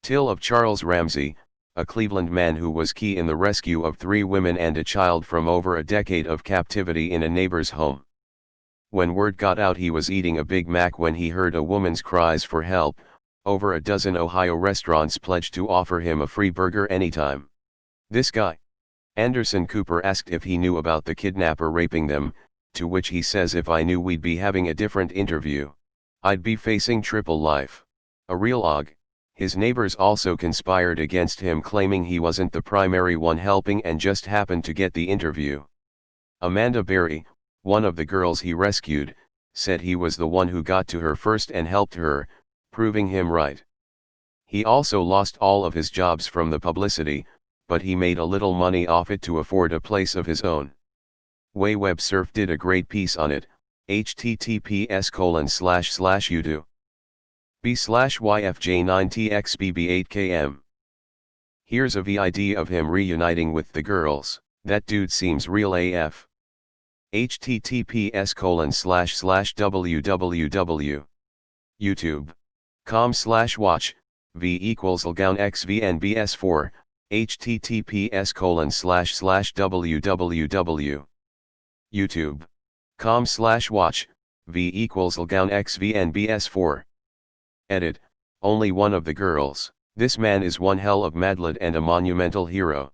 TIL of Charles Ramsey, a Cleveland man who was key in the rescue of 3 women and a child from over a decade of captivity in a neighbor's home. When word got out he was eating a Big Mac when he heard a woman's cries for help, over a dozen Ohio restaurants pledged to offer him a free burger anytime. This guy, Anderson Cooper, asked if he knew about the kidnapper raping them, to which he says, "If I knew, we'd be having a different interview. I'd be facing triple life." A real og. His neighbors also conspired against him, claiming he wasn't the primary one helping and just happened to get the interview. Amanda Berry, one of the girls he rescued, said he was the one who got to her first and helped her, proving him right. He also lost all of his jobs from the publicity, but he made a little money off it to afford a place of his own. Web Surf did a great piece on it, https://youtube. b/yfj9txbb8km. Here's a vid of him reuniting with the girls. That dude seems real AF. https://www. youtube.com/watch, v=lgownxvnbs4, https://www. youtube.com/watch, v=lgownxvnbs4. Edit, only one of the girls. This man is one hell of madlad and a monumental hero.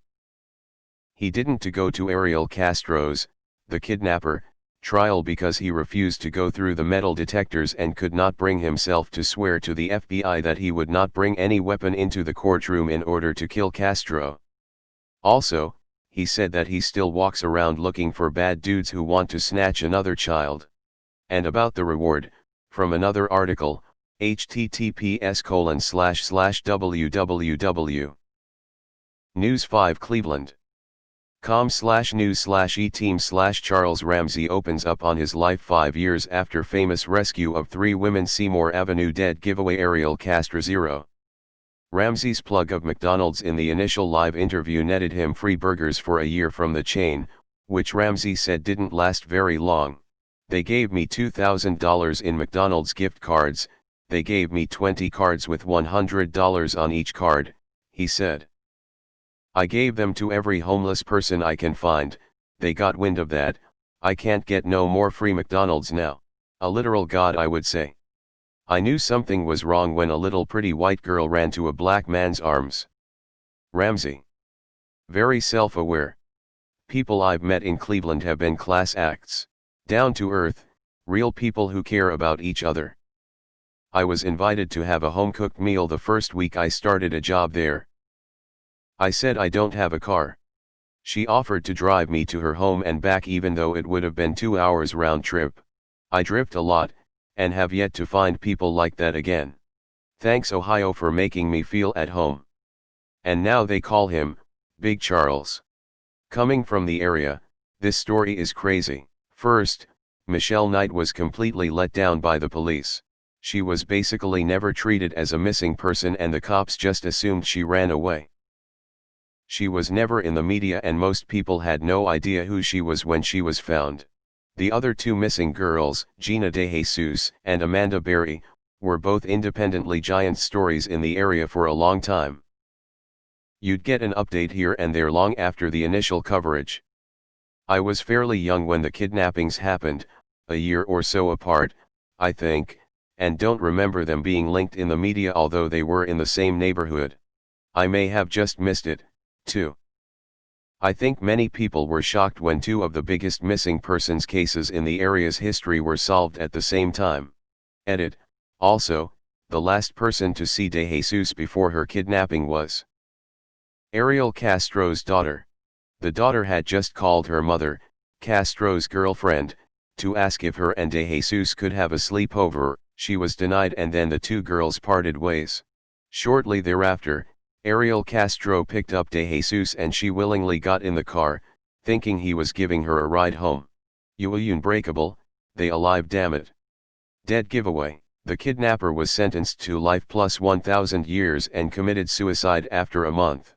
He didn't go to Ariel Castro's, the kidnapper, trial because he refused to go through the metal detectors and could not bring himself to swear to the FBI that he would not bring any weapon into the courtroom in order to kill Castro. Also, he said that he still walks around looking for bad dudes who want to snatch another child. And about the reward, from another article, https://www. News5Cleveland.com/news/e-team/Charles Ramsey opens up on his life 5 years after famous rescue of 3 women. Seymour Avenue dead giveaway. Ariel Castro 0. Ramsey's plug of McDonald's in the initial live interview netted him free burgers for a year from the chain, which Ramsey said didn't last very long. "They gave me $2,000 in McDonald's gift cards. They gave me 20 cards with $100 on each card," he said. "I gave them to every homeless person I can find. They got wind of that. I can't get no more free McDonald's now. A literal god, I would say. I knew something was wrong when a little pretty white girl ran to a black man's arms." Ramsey. Very self-aware. "People I've met in Cleveland have been class acts. Down to earth, real people who care about each other. I was invited to have a home-cooked meal the first week I started a job there. I said I don't have a car. She offered to drive me to her home and back even though it would have been 2 hours round trip. I drift a lot, and have yet to find people like that again. Thanks Ohio for making me feel at home." And now they call him Big Charles. Coming from the area, this story is crazy. First, Michelle Knight was completely let down by the police. She was basically never treated as a missing person and the cops just assumed she ran away. She was never in the media and most people had no idea who she was when she was found. The other 2 missing girls, Gina DeJesus and Amanda Berry, were both independently giant stories in the area for a long time. You'd get an update here and there long after the initial coverage. I was fairly young when the kidnappings happened, a year or so apart, I think, and don't remember them being linked in the media although they were in the same neighborhood. I may have just missed it, too. I think many people were shocked when 2 of the biggest missing persons cases in the area's history were solved at the same time. Edit, also, the last person to see DeJesus before her kidnapping was Ariel Castro's daughter. The daughter had just called her mother, Castro's girlfriend, to ask if her and DeJesus could have a sleepover. She was denied and then the 2 girls parted ways. Shortly thereafter, Ariel Castro picked up DeJesus and she willingly got in the car, thinking he was giving her a ride home. You unbreakable, they alive damn it. Dead giveaway. The kidnapper was sentenced to life plus 1,000 years and committed suicide after a month.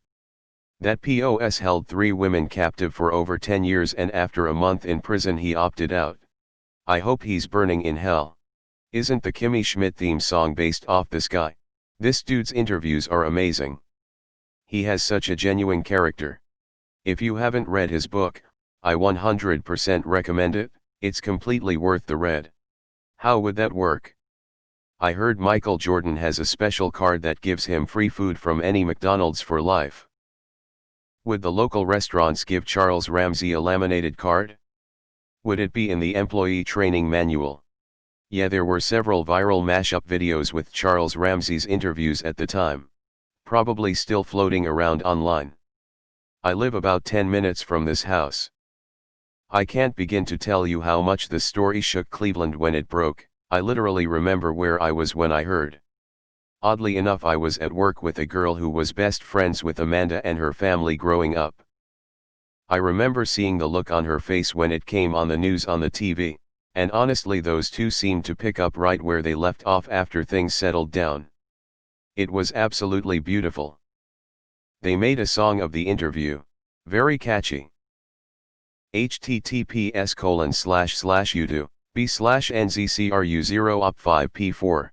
That POS held 3 women captive for over 10 years and after a month in prison he opted out. I hope he's burning in hell. Isn't the Kimmy Schmidt theme song based off this guy? This dude's interviews are amazing. He has such a genuine character. If you haven't read his book, I 100% recommend it. It's completely worth the read. How would that work? I heard Michael Jordan has a special card that gives him free food from any McDonald's for life. Would the local restaurants give Charles Ramsey a laminated card? Would it be in the employee training manual? Yeah, there were several viral mashup videos with Charles Ramsey's interviews at the time. Probably still floating around online. I live about 10 minutes from this house. I can't begin to tell you how much the story shook Cleveland when it broke. I literally remember where I was when I heard. Oddly enough, I was at work with a girl who was best friends with Amanda and her family growing up. I remember seeing the look on her face when it came on the news on the TV, and honestly those two seemed to pick up right where they left off after things settled down. It was absolutely beautiful. They made a song of the interview. Very catchy. https://youtube.b/nzcru0op5p4.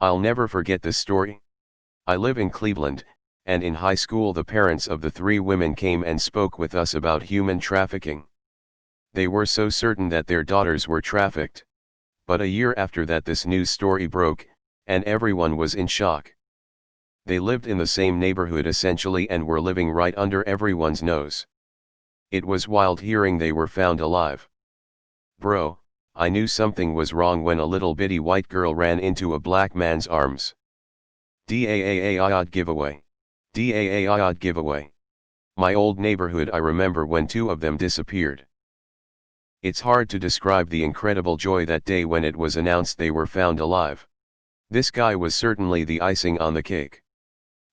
I'll never forget this story. I live in Cleveland, and in high school the parents of the 3 women came and spoke with us about human trafficking. They were so certain that their daughters were trafficked. But a year after that this news story broke, and everyone was in shock. They lived in the same neighborhood essentially and were living right under everyone's nose. It was wild hearing they were found alive. Bro, I knew something was wrong when a little bitty white girl ran into a black man's arms. Odd giveaway. Odd giveaway. My old neighborhood, I remember when 2 of them disappeared. It's hard to describe the incredible joy that day when it was announced they were found alive. This guy was certainly the icing on the cake.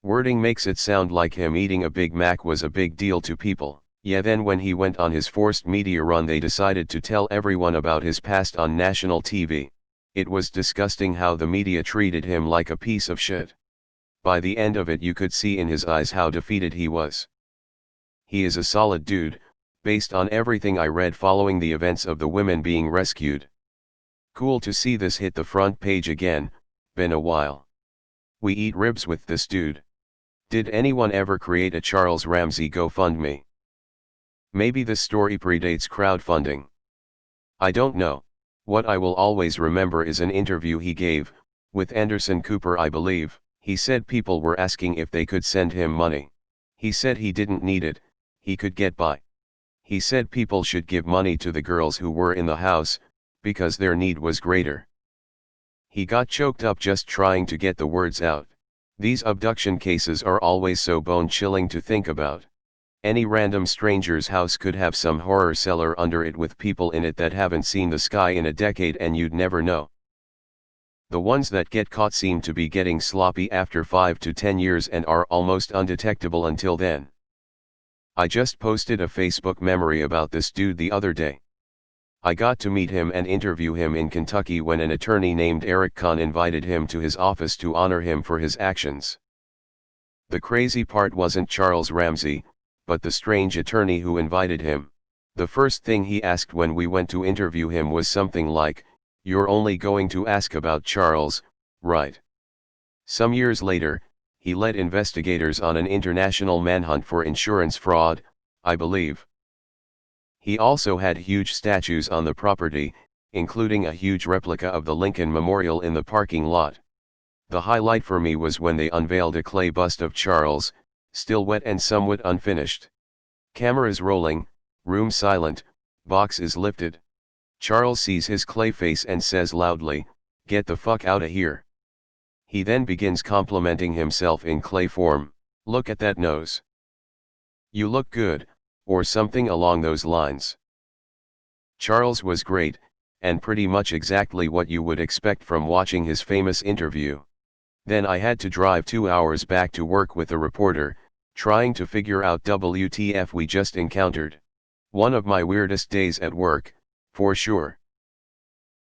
Wording makes it sound like him eating a Big Mac was a big deal to people. Yeah, then when he went on his forced media run they decided to tell everyone about his past on national TV. It was disgusting how the media treated him like a piece of shit. By the end of it you could see in his eyes how defeated he was. He is a solid dude, based on everything I read following the events of the women being rescued. Cool to see this hit the front page again, been a while. We eat ribs with this dude. Did anyone ever create a Charles Ramsey GoFundMe? Maybe the story predates crowdfunding. I don't know. What I will always remember is an interview he gave, with Anderson Cooper I believe. He said people were asking if they could send him money. He said he didn't need it, he could get by. He said people should give money to the girls who were in the house, because their need was greater. He got choked up just trying to get the words out. These abduction cases are always so bone-chilling to think about. Any random stranger's house could have some horror cellar under it with people in it that haven't seen the sky in a decade and you'd never know. The ones that get caught seem to be getting sloppy after 5 to 10 years and are almost undetectable until then. I just posted a Facebook memory about this dude the other day. I got to meet him and interview him in Kentucky when an attorney named Eric Kahn invited him to his office to honor him for his actions. The crazy part wasn't Charles Ramsey, but the strange attorney who invited him. The first thing he asked when we went to interview him was something like, "You're only going to ask about Charles, right?" Some years later, he led investigators on an international manhunt for insurance fraud, I believe. He also had huge statues on the property, including a huge replica of the Lincoln Memorial in the parking lot. The highlight for me was when they unveiled a clay bust of Charles, still wet and somewhat unfinished. Cameras rolling, room silent, box is lifted. Charles sees his clay face and says loudly, "Get the fuck outta here." He then begins complimenting himself in clay form. "Look at that nose. You look good," or something along those lines. Charles was great, and pretty much exactly what you would expect from watching his famous interview. Then I had to drive 2 hours back to work with a reporter, trying to figure out WTF we just encountered. One of my weirdest days at work, for sure.